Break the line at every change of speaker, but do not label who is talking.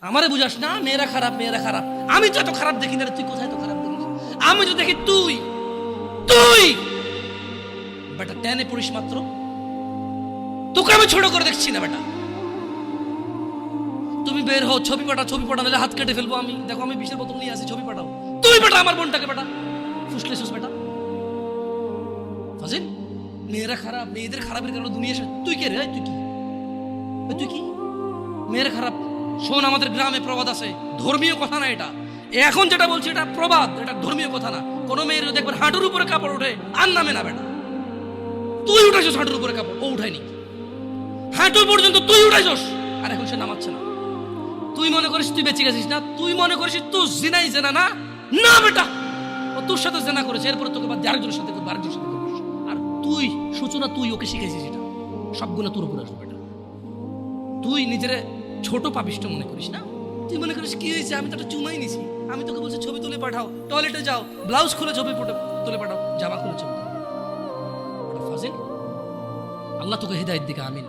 আমারে বুঝাস না মেয়েরা খারাপ মেয়েরা খারাপ। আমি তো এত খারাপ দেখি না, তুই কোথায় তো খারাপ দেখিস? আমি তো দেখি তুই তুই বেটা টেনে পড়িস মাত্র, তোকে আমি ছোট করে দেখছি না বেটা। তুমি বের হও, ছবি পাঠা নাহলে হাত কেটে ফেলবো আমি। দেখো আমি বিষের বোতল নিয়ে আসি, ছবি পাঠাও। তুই বেটা আমার বোনটাকে বেটা ফুসলেছিস বেটা। ফাজিল, মেয়েরা খারাপ, মেয়েদের খারাপের কারণে দুনিয়া। তুই কে রে? তুই কি মেয়েরা খারাপ? শোন, আমাদের গ্রামে প্রবাদ আছে, ধর্মীয় কথা না এটা। এখন যেটা বলছি এটা প্রবাদ, এটা ধর্মীয় কথা না। কোন মেয়ের যদি একবার হাঁটুর উপরে কাপড় ওঠে আর নামে না বেটা। তুই উঠাইছস হাঁটুর উপরে কাপড়, ও উঠায়নি। হাঁটু পর্যন্ত তুই উঠাইছস, আর এখন সে নামাচ্ছে না। তুই মনে করিস তুই বেঁচে গেছিস না? তুই মনে করিস তুই জিনাই জেনা না? না বেটা, ও তোর সাথে জেনা করেছে, এরপরে তোকে বাদ দিয়ে আরেকজনের সাথে করবে, আরেকজনের সাথে করবি। আর তুই সূচনা, তুই ওকে শিখেছিস, এটা সবগুলো তোর উপরে আসবে বেটা। তুই নিজের ছোট পাপিষ্ট মনে করিস না? তুই মনে করিস কি হয়েছে, আমি তো একটা চুমাই নিছি। আমি তোকে বলছি ছবি তুলে পাঠাও, টয়লেটে যাও, ব্লাউজ খুলে ছবি তুলে পাঠাও, জামা খুলে ছবি তুলে। ফাজিল, আল্লাহ তোকে হিদায়াত দিকে, আমিন।